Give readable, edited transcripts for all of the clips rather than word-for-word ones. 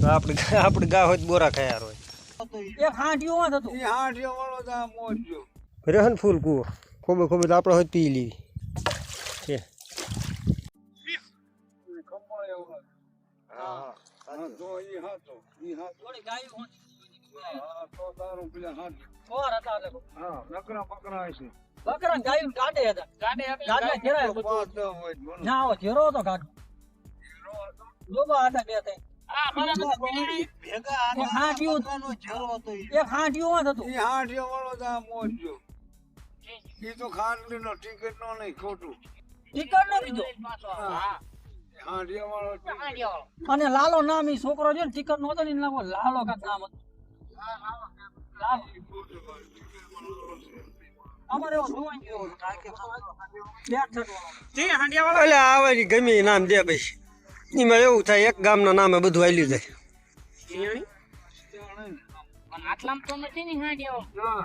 આપણે ગા હોય બોરા ખાયા હોય એક હાંડિયો હતો એ હાંડિયો વાળો તો મોજ્યો રહેન ફૂલ કૂવો ખોબે ખોબે તો આપણે હોય પી લીધી છે તો ઈ હાતો થોડી ગાયું હોત તો તારું પેલા હાથ કોર હતા એટલે હા નકરા પકડા છે બકરા ગાયું કાઢે હતા ગાડે ઘેરાય બધું પાત હોય બોલો ના આવો ઘેરો હતો ગાડ લોબા હતા બે તે ભેગા એક હાંડિયો જરો હતો એક હાંડિયો હતો ઈ હાંડિયો વાળો તો મોજ્યો ઈ તો ખાટલી નો ટિકિટ નો નહીં ખોટું ટીકર ન દીધો હાંડિયો વાળો અને લાલો નામ ઈ છોકરો છે ને ટીકર નહોતો ને નામ લાલો કા નામ હતું લાલો અમારે એવો જોવાઈ ગયો જે હાંડિયા વાળો એટલે આવે ને ગમે ઈ નામ દે ભાઈ એમાં એવું થાય એક ગામના નામે બધું આલ્યું જાય આટલામાં તો નથી ને હાંડિયા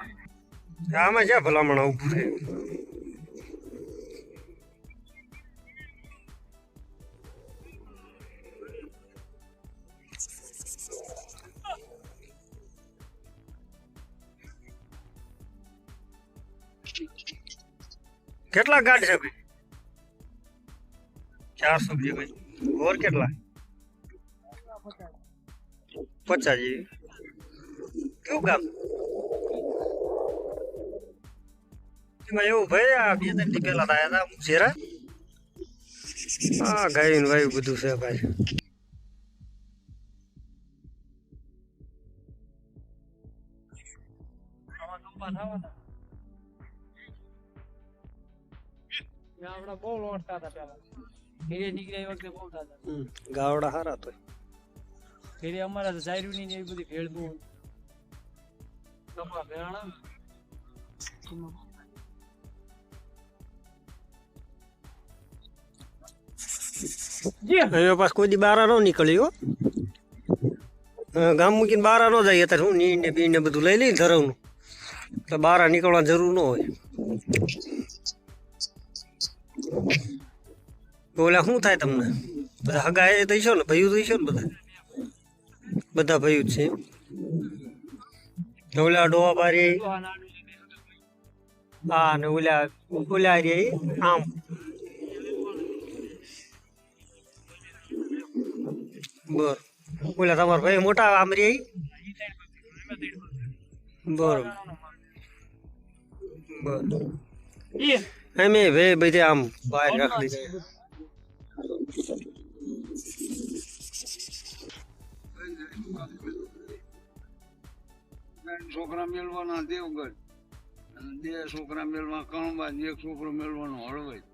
આમાં ક્યાં ભલામણ ઉભું છે કેટલા ગાઢ છે ભાઈ 400 જે ભાઈ ઓર કેટલા 50 જેવી કેવું ગામ એમાં એવું ભાઈ આ 2-3 દી પહેલા આવ્યા હતા મુશેરા હા ગાયું વાયું બધું છે ભાઈ આપડા બહુ લોટતા હતા પેલા ઘરે નીકળ્યા વખતે બહુ થતા ગાવડા હારા તો ઘરે અમારા જાયરું ની એવી બધી ભેળ બહુ કપા ભેળા હવે પાસ કોઈ દી બારા ન નીકળ્યો ગામ મૂકીને બારા ન જાય અત્યારે હું નીને બીને બધું લઈ લઈને ધરવનું એટલે બારા નીકળવાની જરૂર ન હોય ઓલા શું થાય તમને બધા હગા એ તો છો ને ભયું તો છો ને બધા ભયું જ છે ઓલા ડોવા બારી હા ને ઓલા રે આમ બર ઓલા તમારા ભાઈ મોટા આમ રે બરોબર અમે ભાઈ બધે આમ બહાર રાખી દીધા છોકરા મેળવાના દેવગઢ અને 2 છોકરા મેળવા કણબા 1 છોકરો મેળવાનો હળવદ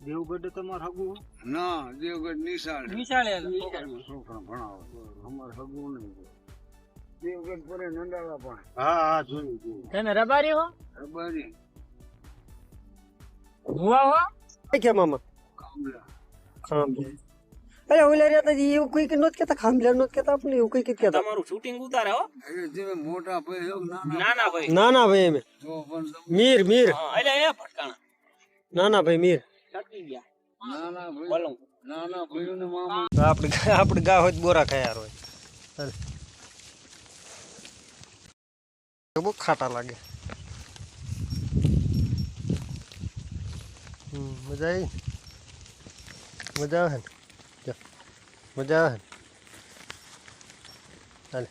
દેવગઢ તમારે હગું ના દેવગઢ નિશાળ વિશાળે છોકરા ભણાવે અમારે હગું નહીં દેવગઢ પરે નંદાવા પણ હા જોયું તમે રબારી હો રબારી ભુવા હો કે મામા કામલા ખાંભલા અરે ઓલા રહ્યા હતા એવું કોઈ કે નોત કેતા ખાંભલા નોત કેતા આપણે એવું કોઈ કે કેતા તમારું શૂટિંગ ઉતારે હો એ જે મોટા ભાઈ હોગ નાના ભાઈ ના ભાઈ અમે તો પણ મીર એટલે એ ફટકાણા ના ભાઈ મીર ચટકી ગયા નાના ભાઈ બોલો નાના ભાઈઓને મામા આપણે ગા હોય બોરા ખાયા હોય બહુ ખાટા લાગે મજા આવી મજા આવે ને મજા આવે ને હાલે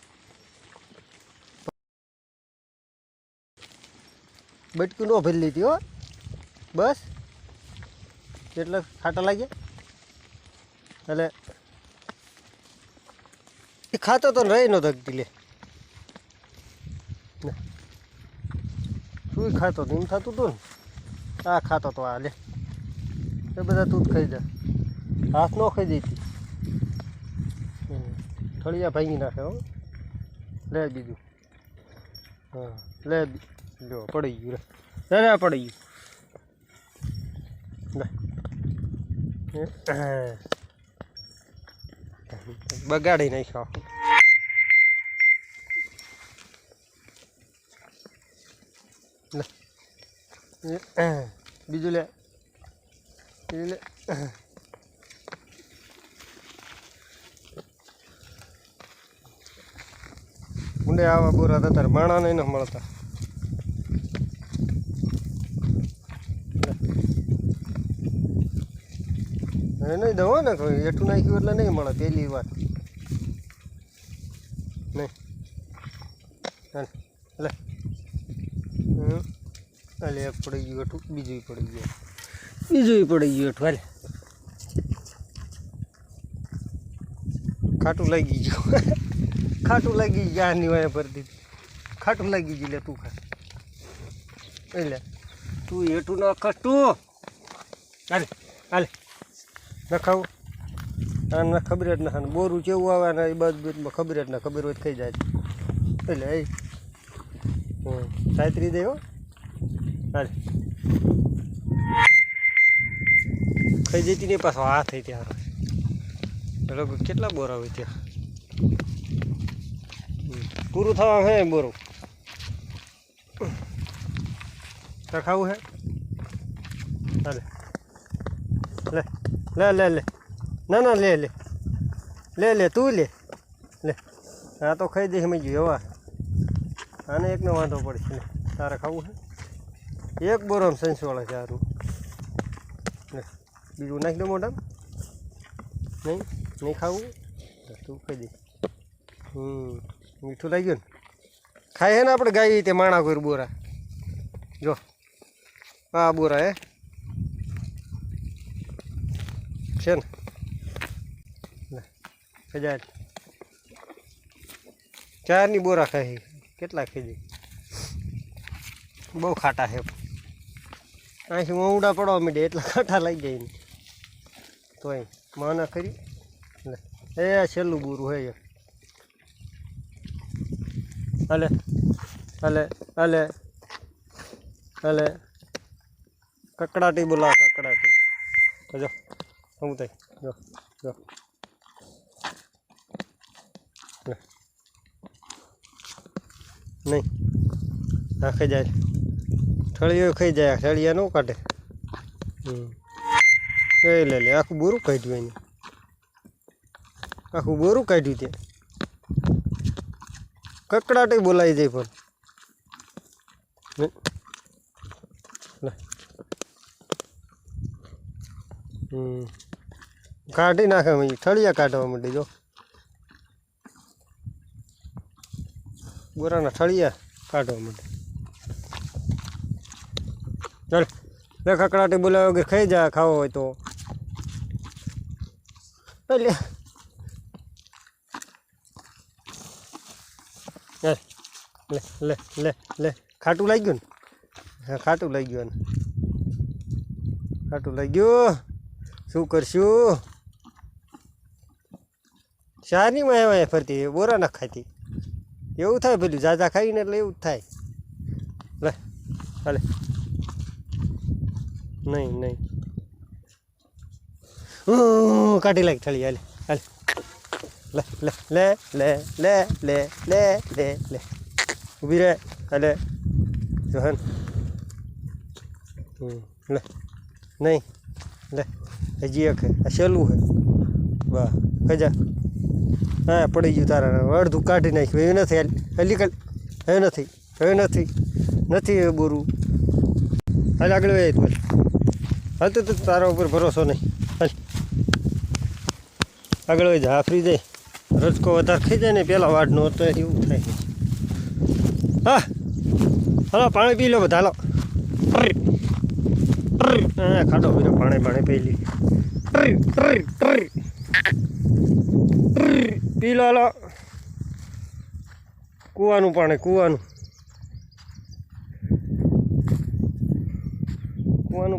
બટકું નો ભરી લીધી હો બસ કેટલા ખાટા લાગ્યા એટલે એ ખાતો તો રહી નતો લે શું ખાતો તો એમ થતું હતું ને આ ખાતો તો આ લે એ બધા તું જ ખાઈ જા હાથ ન ખાઈ દેતી થળિયા ભાંગી નાખે હો લે બીજું હા લે લો પડી ગયું રે પડી ગયું બગાડી નાખ્યો બીજું લે બીજું લે ઊંડે આવા બોરા હતા તારે માણા નહીં મળતા. નહીં દવો ને એઠું નાખ્યું એટલે નહીં મળે પહેલી વાર નહીં. લે હાલે એક પડી ગયું એઠું બીજું પડી ગયું એઠું હાલે ખાટું લાગી ગયું ખાટું લાગી ગયું આની વાય ભરી દીધું ખાટું લાગી ગયું લે તું ખા એટલે તું એઠું ન ખટું હાલે હાલે ન ખાવું આને ખબર જ ના બોરું કેવું આવે ને એ બધું ખબર જ ના ખબર હોય ખાઈ જાય એટલે એ સાયત્રી દે હો હાલે ખાઈ જતી નહીં પાછો આ થઈ ત્યાં લોકો કેટલા બોરા હોય ત્યાં પૂરું થવા હે બોરું તાર ખાવું હે હાલે લે લે લે લે ના ના લે લે લે લે તું લે લે આ તો ખાઈ દઈશ મેં જોયું હવા આને એકનો વાંધો પડશે ને તારે ખાવું છે એક બોરામ સંસવાળા છે સારું લે બીજું નાખી દો મોઢામાં નહીં નહીં ખાવું તું ખાઈ દઈશ મીઠું લાગ્યું ને ખાય છે ને આપણે ગાય તે માણા કોઈ બોરા જો આ બોરા હે છે ને હજાર ચારની બોરા ખાઈ કેટલા ખાઈ બહુ ખાટા છે અહીંથી ઊંડા પડવા માંડે એટલા ખાટા લાગી જાય ને તો એમ માના ખરી એ છેલ્લું બોરું હે હાલે હાલે હાલે હાલે કકડાટી બોલા કકડાટી જો શું થાય જો જો નહીં આ ખાઈ જાય ઠળીઓ ખાઈ જાય ઠળિયા ન કાઢે એ લે લે આખું બોરું કાઢ્યું એને આખું બોરું કાઢ્યું તે કકડાટી બોલાવી જાય પણ કાઢી નાખે ઠળિયા કાઢવા માંડી જો બોરાના ઠળિયા કાઢવા માંડે ચાલ લે કકડાટી બોલાવ્યા વગર ખાઈ જા ખાવો હોય તો લે લે લે લે લે ખાટું લાગી ગયું ને હા ખાટું લાગી ગયું ને ખાટું લાગી ગયું શું કરશું શારની માં ફરતી બોરા ના ખાતી એવું થાય પેલું જાજા ખાઈને એટલે એવું જ થાય લે હાલે નહીં નહીં કાઢી લાગી થળી હાલે હાલે લે લે લે લે લે લે લે લે લે ઊભી રહે હાલે જોહન લે નહીં લે હજી એક આ સહેલું છે વાહ ખજા હા પડી ગયું તારા અડધું કાઢી નાખ્યું એવું નથી હલી કલ હવે નથી નથી એ બોરું હાલ આગળ વે તું હાલ તો તારા ઉપર ભરોસો નહીં હાલ આગળ વહી જા આફરી જાય રજકો વધારે ખાઈ જાય ને પહેલાં વાડનો તો એવું થાય હા હાલો પાણી પી લો બધા હાલો હા ખાડો બીજો પાણી પી પી લો હાલો કૂવાનું પાણી કૂવાનું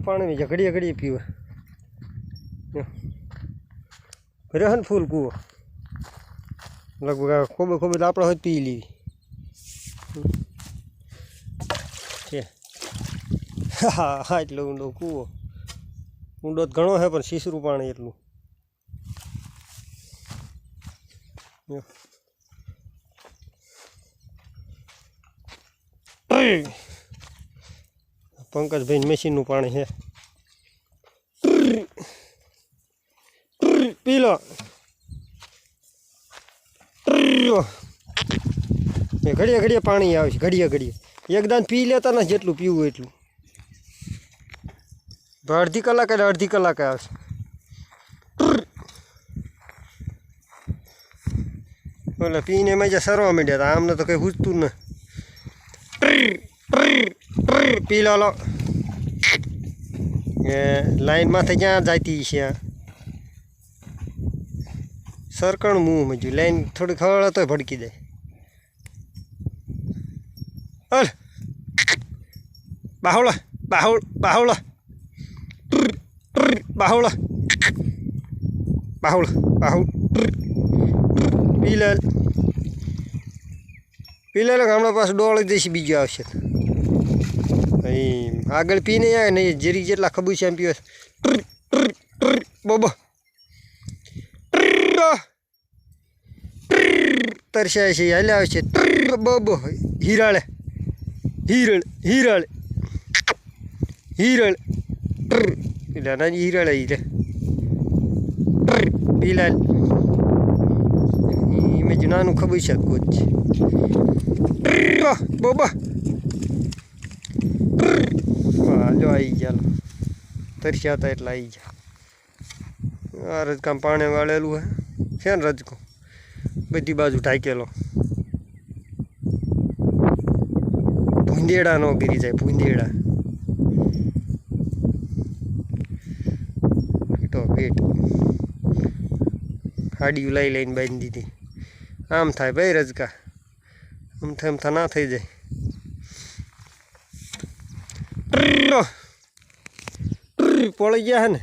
પાણી ઘડીએ ઘડીએ પીવે રહે ને ફૂલ કૂવો લગભગ ખોબે આપણે હોય પી લેવી છે હા એટલો ઊંડો કૂવો ઊંડો જ ઘણો છે પણ સીસરું પાણી એટલું પંકજભાઈ મશીનનું પાણી છે પી લો ને ઘડીએ ઘડીએ પાણી આવે છે, ઘડીએ ઘડીએ એકદમ પી લેતા ને જેટલું પીવું એટલું. અડધી કલાકે ને અડધી કલાકે આવશે. એટલે પીને મજા સરવા માંડ્યા હતા. આમને તો કંઈ પૂછતું ને પી લો એ લાઈન માથે ક્યાં જાતી છે સરકણ મું મજ્યું લાઈન થોડી ખવડ તો ભડકી જાય. અલ બાહુલા બાહુલ બાહુલા બાહુલા બાહુલ બાહુલ પીલા હમણાં પાછું ડોળ જઈશ બીજો આવશે. આગળ પીને આવે ને જેરી જેટલા ખબર છે એમ પીવે બોબો તરસાય છે હાલ્યા આવે છે બોબો હિરાળે હિરળ હિરળ હિરળ પીલા ના હિરળ હીરે પીલા મેં નાનું ખબર છે કોચ બોબા જો આવી ગયા તરસ્યા હતા એટલે આવી ગયા. આ રજકામ પાણી વાળેલું છે ને રજકો બધી બાજુ ઢાંકેલો. ભૂંદેડા ન ગીરી જાય ભૂંદેડા પીટો પીટ હાડીયું લઈ લઈને બાંધી દીધી. આમ થાય ભાઈ રજકા આમ થા ના થઈ જાય. પડી ગયા હે ને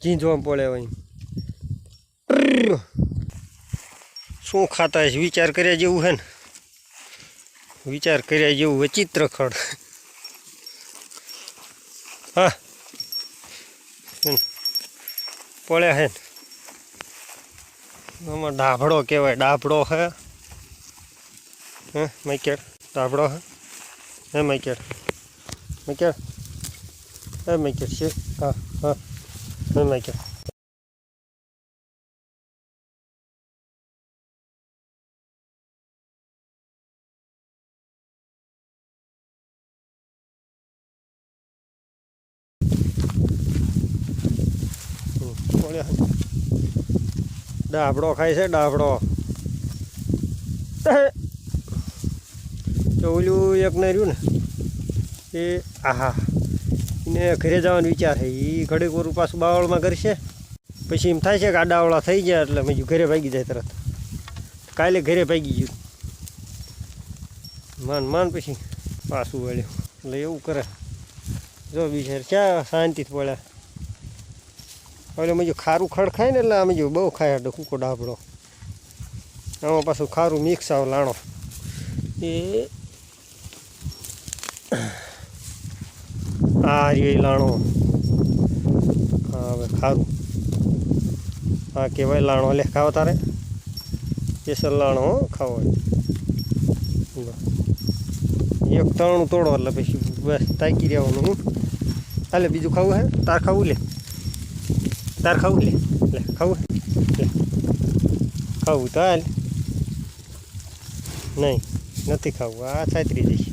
ઝીંઝવા પડે હોય. શું ખાતા છે વિચાર કર્યા જેવું હે ને વિચાર કર્યા જેવું વિચિત્ર ખડ. હા પડ્યા હે ને આમાં ડાભડો કહેવાય. ડાભડો હે હે મૈકેડ ડાભડો હે મૈકેડ મૈકેડ હે મૈકેડ છે. હા હા હે મૈકેડ ડાભડો ખાય છે ડાભડો. તો ઓલું એક ને રહ્યું ને એ આહા એને ઘરે જવાનો વિચાર છે. એ ઘડીક ઓરું પાછું બાવળમાં કરશે પછી એમ થાય છે કે આડાવળા થઈ ગયા એટલે બીજું ઘરે ભાગી જાય તરત. કાલે ઘરે ભાગી ગયું માન પછી પાછું વળ્યું એટલે એવું કરે. જો બિચાર ક્યાં શાંતિથી પડ્યા. એટલે મેં જો ખારું ખડ ખાય ને એટલે અમે જો બહુ ખાય કૂકો ડાભડો. આમાં પાછું ખારું મિક્સ આવ લાણો એ આ રે લાણો. હા હવે ખારું હા કહેવાય લાણો લે ખાવા તારે કેસર લાણો ખાવો એક તણું તોડો એટલે પછી બસ તાકી રહેવાનું. હું હાલે બીજું ખાવું હે તાર ખાવું લે તાર ખાવું લે લે ખાવું લે ખાવું તો હાલ નહીં નથી ખાવું આ છાતરી જઈશ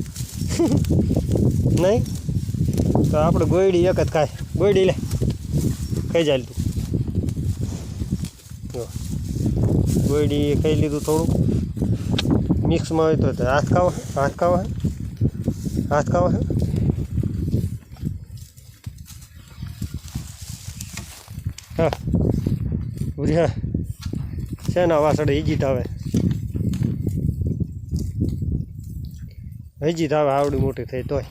નહીં તો આપણે ગોયડી એક જ ખાય. ગોયડી લે ખાઈ જાય તું. જો ગોયડી ખાઈ લીધું થોડું મિક્સમાં હોય તો હાથ ખાવા હાથ ખાવા હાથ ખાવા હે. હા ઉર્યા શેના વાસળે ઈજીત આવે ઈજીત આવે આવડી મોટી થઈ તોય.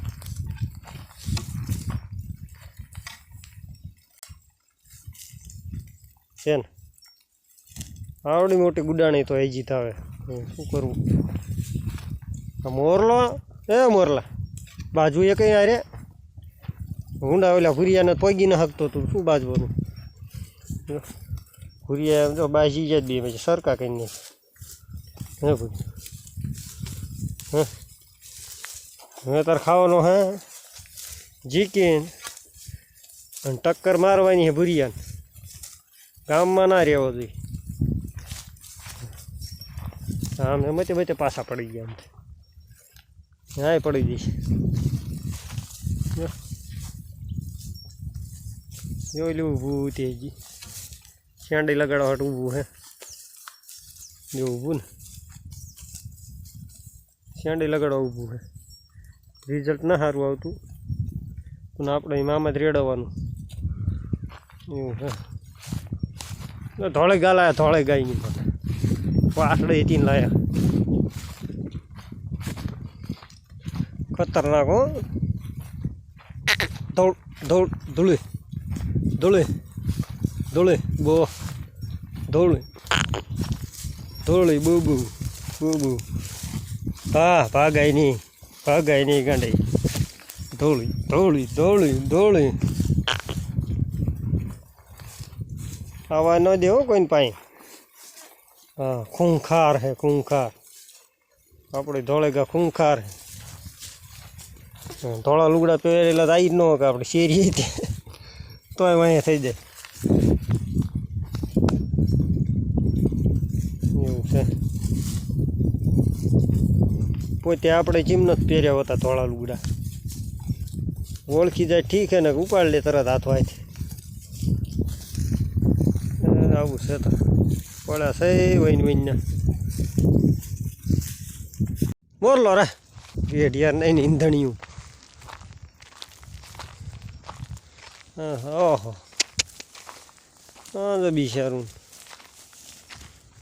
છે ને આવડી મોટી ગુડાણી તો ઈજીત આવે. શું કરવું આ મોરલો એ મોરલા બાજુ એ કંઈ આરે ઊંડા ઓલા ભૂરિયાને પગી ન શકતો તું શું બાજવાનું. ભૂરિયા જો બાજી જાય બે પછી સરકા કરીને હે ભૂરી હે હવે તાર ખાવાનો હે જીકીન અને ટક્કર મારવાની હે ભૂરિયાને. ગામમાં ના રહેવો જોઈએ આમ એમ બચે પાછા પડી ગયા એમ હા પડી જઈશ જોઈ લે ઊભું તેજી શેંડી લગાડવા હાટ ઊભું હે જો ઊભું ને શેંડી લગાડવા ઊભું હે રિઝલ્ટ ના સારું આવતું પણ આપણે એમાં જ રેડવાનું એવું હે ધોળે ગા લાયા ધોળે ગાય નહીં મને પાછળ એથી લાયા ખતરનાક હો દોડ દોડ ધૂળે ધૂળે ધૂળે બો ધૂળે ધૂળી બૂબુ બૂબુ હા ભાગાય નહીં ગાંડી ધોળી ધોળી ધોળી ધોળી આવા ન દેવો કોઈને પાસે હા ખૂંખાર હે ખૂંખાર આપણે ધોળેગા ખૂંખાર હે ધોળા લુગડા પહેરેલા આવી જ ન હોય કે આપણે શેરીએ તોય અહીંયા થઈ જાય એવું છે પોતે આપણે ચીમનો જ પહેર્યા હતા ધોળા લુગડા ઓળખી જાય ઠીક હે ને ઉપાડ લે તરત હાથવાથી આવું છે તો પડ્યા છે વહીને બોલો રે રેડિયાર નહીં ઈંધણિયું ઓહો હા તો બિચારું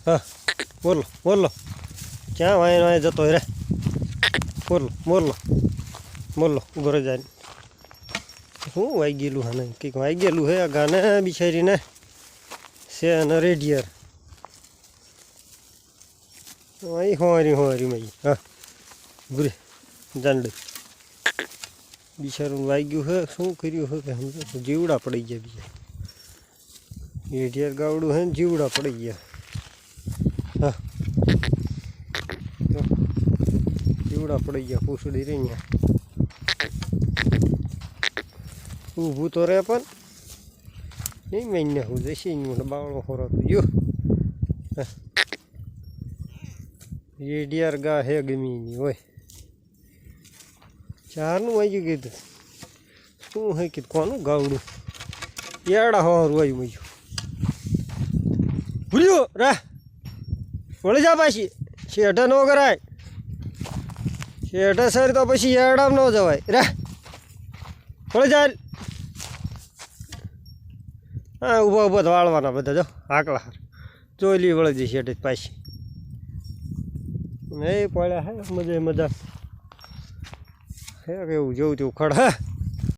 હા બોલો બોલો ક્યાં વાય જતો રે બોલો બોલો બોલો ઘરે જાય શું વાઈ ગયેલું હા નહીં કંઈક વાઈ ગયેલું હે ગાને બિચારીને છે અને રેડિયર અહીં હોરી મઈ હા ગુરે જાંડ બિચારું વાઈ ગયું હે શું કર્યું હે કે સમજો જીવડા પડી ગયા બીજા રેડિયર ગાવડું હે ને જીવડા પડી ગયા હા જીવડા પડી ગયા પૂછડી રહી ગયા ઊભું તો રહે પણ નહીં મહિને હું જશે મને બાવળો ખોરો તો જો રેડિયર ગા હે ગમી નહીં હોય ચારનું આવી ગયું કીધું શું હે કીધું કોનું ગાવડું યાડા હોરું આવ્યું મજું ભૂલ્યો રા વળી જા પાછી શેઠા ન કરાય શેઠા સર તો પછી યાડામાં ન જવાય રા વળી જાય હા ઊભા ઊભા વાળવાના બધા જો આકલા હાર જોઈ લી વળી જઈ શેઠ પાછી એ પડ્યા હે મજા હે કેવું જેવું તેવું ખડ હા